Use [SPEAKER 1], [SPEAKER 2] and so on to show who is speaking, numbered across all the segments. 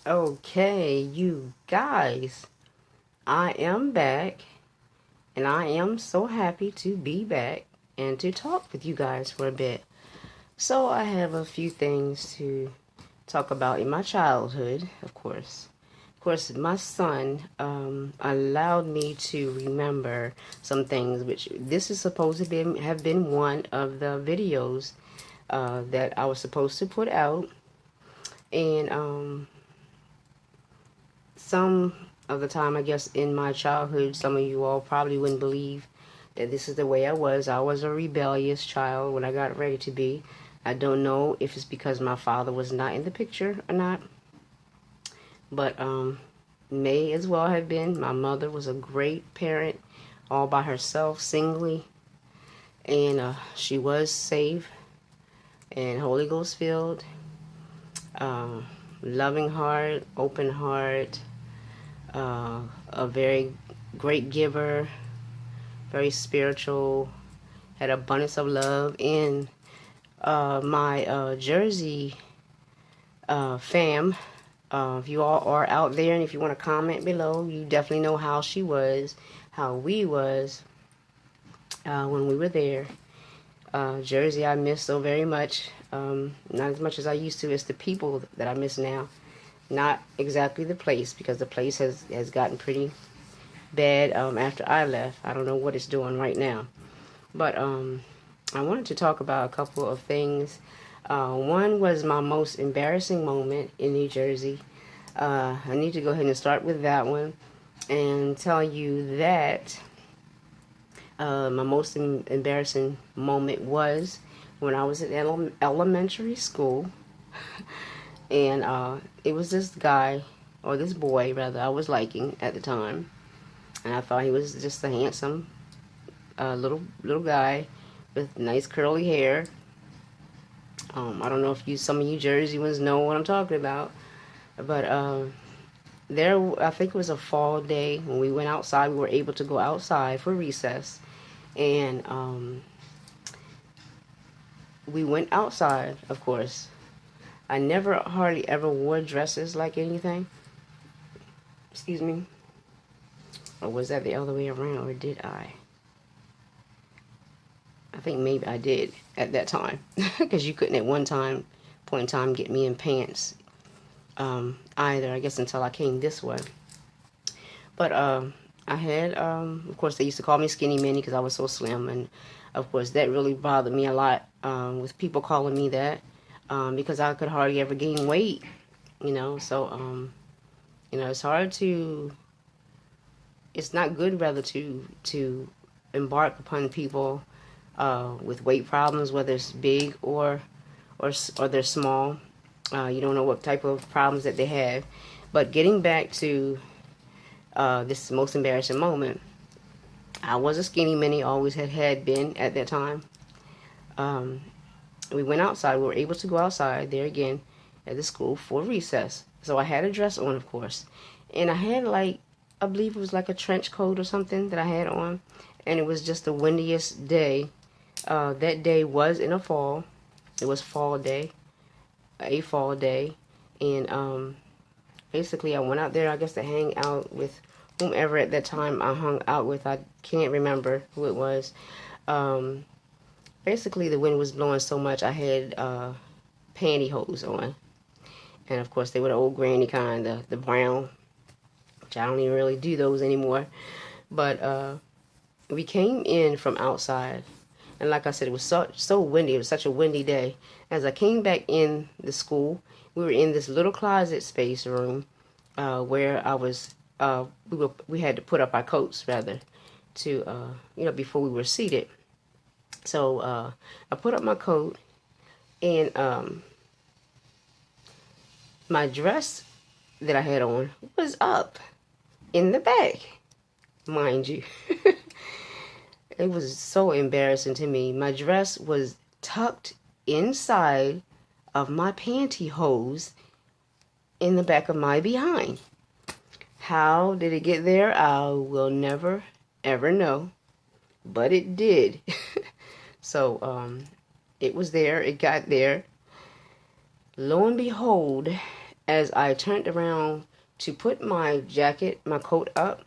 [SPEAKER 1] Okay, you guys, I am back and I am so happy to be back and to talk with you guys for a bit. So, I have a few things to talk about in my childhood, of course. Of course, my son allowed me to remember some things, which this is supposed to have been one of the videos that I was supposed to put out. And some of the time, I guess, in my childhood, some of you all probably wouldn't believe that this is the way I was. I was a rebellious child when I got ready to be. I don't know if it's because my father was not in the picture or not, but may as well have been. My mother was a great parent, all by herself, singly, and she was saved and Holy Ghost filled, uh, loving heart, open heart, a very great giver, very spiritual, had abundance of love. In my Jersey fam, if you all are out there and if you want to comment below, you definitely know how she was, how we was when we were there. Jersey I miss so very much. Not as much as I used to. It's the people that I miss now. Not exactly the place, because the place has gotten pretty bad after I left. I don't know what it's doing right now. But I wanted to talk about a couple of things. One was my most embarrassing moment in New Jersey. I need to go ahead and start with that one and tell you that my most embarrassing moment was when I was in elementary school. And it was this guy, or this boy rather, I was liking at the time. And I thought he was just a handsome little guy with nice curly hair. I don't know if some of you Jersey ones know what I'm talking about, but I think it was a fall day when we went outside. We were able to go outside for recess, and we went outside. Of course, I never hardly ever wore dresses like anything. Excuse me. Or was that the other way around, or did I? I think maybe I did at that time, because you couldn't at one point in time get me in pants either, I guess, until I came this way. But I had, of course, they used to call me Skinny Minnie because I was so slim, and of course that really bothered me a lot with people calling me that because I could hardly ever gain weight, so it's hard to, it's not good rather to embark upon people with weight problems, whether it's big or they're small. You don't know what type of problems that they have. But getting back to this most embarrassing moment, I was a skinny mini, always had been at that time. We went outside. We were able to go outside there again at the school for recess. So I had a dress on, of course, and I had I believe it was like a trench coat or something that I had on, and it was just the windiest day. That day was in a fall. It was fall day, a fall day, and basically I went out there, I guess, to hang out with whomever at that time I hung out with. I can't remember who it was. Basically the wind was blowing so much I had pantyhose on, and of course they were the old granny kind, the brown, which I don't even really do those anymore. But we came in from outside, and like I said, it was so windy. It was such a windy day. As I came back in the school, we were in this little closet space room where I was. We had to put up our coats rather to before we were seated. So I put up my coat, and my dress that I had on was up in the back, mind you. It was so embarrassing to me. My dress was tucked inside of my pantyhose in the back of my behind. How did it get there? I will never, ever know. But it did. So, it was there. It got there. Lo and behold, as I turned around to put my jacket, my coat up,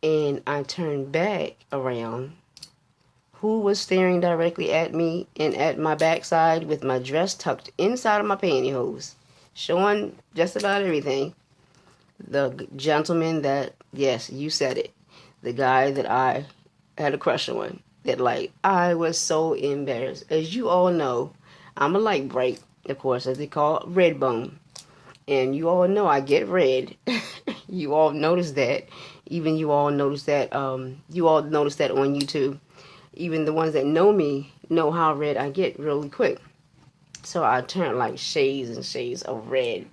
[SPEAKER 1] and I turned back around, who was staring directly at me and at my backside with my dress tucked inside of my pantyhose, showing just about everything? The gentleman that, yes, you said it, the guy that I had a crush on. That, like, I was so embarrassed. As you all know, I'm a light bright, of course, as they call it, red bone. And you all know I get red. You all notice that. Even you all notice that. You all notice that on YouTube. Even the ones that know me know how red I get really quick. So I turn like shades and shades of red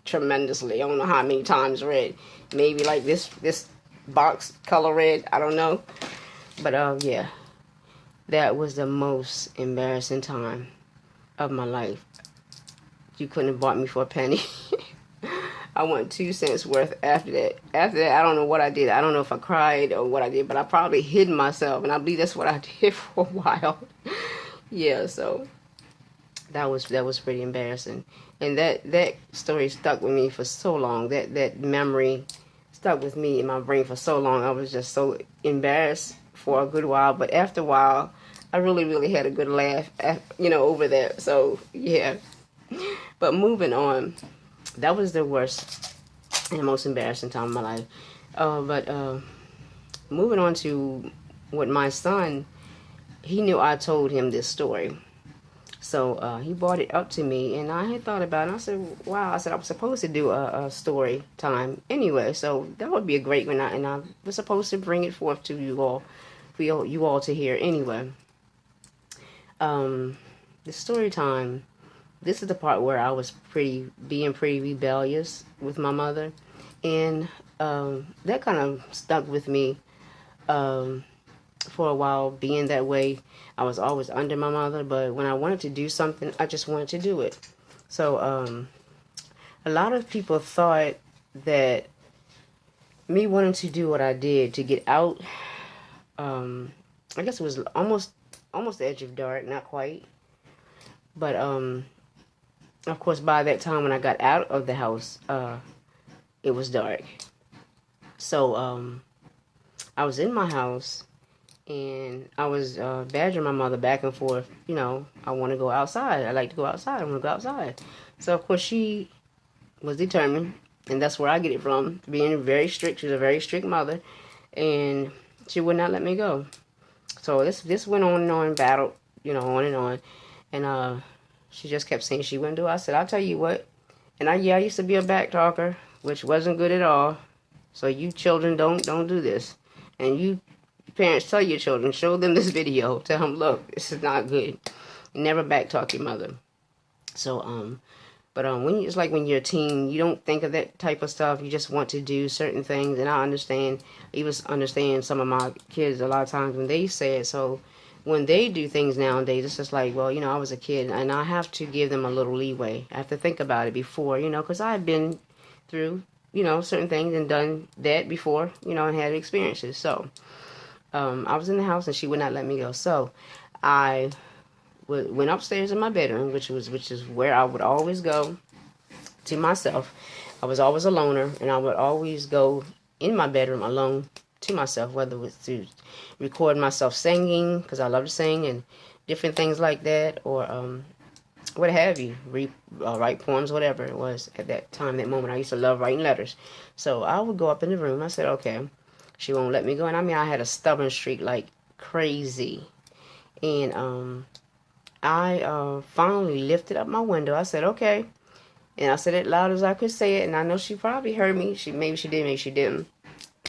[SPEAKER 1] tremendously. I don't know how many times red. Maybe like this box color red. I don't know. But yeah, that was the most embarrassing time of my life. You couldn't have bought me for a penny. I want 2 cents worth after that. After that, I don't know what I did. I don't know if I cried or what I did, but I probably hid myself, and I believe that's what I did for a while. Yeah, so that was pretty embarrassing, and that story stuck with me for so long. That memory stuck with me in my brain for so long. I was just so embarrassed for a good while, but after a while, I really had a good laugh, over that. So yeah, but moving on. That was the worst and most embarrassing time of my life. But moving on to what my son, he knew I told him this story. So he brought it up to me, and I had thought about it. And I said, wow, I said I was supposed to do a story time anyway. So that would be a great one. And I was supposed to bring it forth to you all, for you all to hear anyway. The story time. This is the part where I was being pretty rebellious with my mother, and that kind of stuck with me for a while. Being that way, I was always under my mother, but when I wanted to do something, I just wanted to do it. So a lot of people thought that me wanting to do what I did to get out, I guess it was almost the edge of dark, not quite, but of course, by that time when I got out of the house, it was dark. So I was in my house, and I was badgering my mother back and forth. I want to go outside. I like to go outside. I want to go outside. So, of course, she was determined, and that's where I get it from, being very strict. She's a very strict mother, and she would not let me go. So this went on and on, battled, on and on. And she just kept saying she wouldn't do it. I said, I'll tell you what. And I used to be a back talker, which wasn't good at all. So you children, don't do this. And you parents, tell your children, show them this video. Tell them, look, this is not good. Never back talk your mother. So, but when you're a teen, you don't think of that type of stuff. You just want to do certain things. And I even understand some of my kids a lot of times when they say it. So when they do things nowadays, it's just like, well, I was a kid, and I have to give them a little leeway. I have to think about it before, because I've been through, certain things and done that before, and had experiences. So I was in the house, and she would not let me go. So I went upstairs in my bedroom, which is where I would always go to myself. I was always a loner, and I would always go in my bedroom alone to myself, whether it was to record myself singing, because I love to sing, and different things like that, or what have you, write poems, whatever it was at that time, that moment. I used to love writing letters. So I would go up in the room. I said, okay, she won't let me go. And I had a stubborn streak like crazy. And I finally lifted up my window. I said, okay. And I said it loud as I could say it. And I know she probably heard me. Maybe she did, maybe she didn't.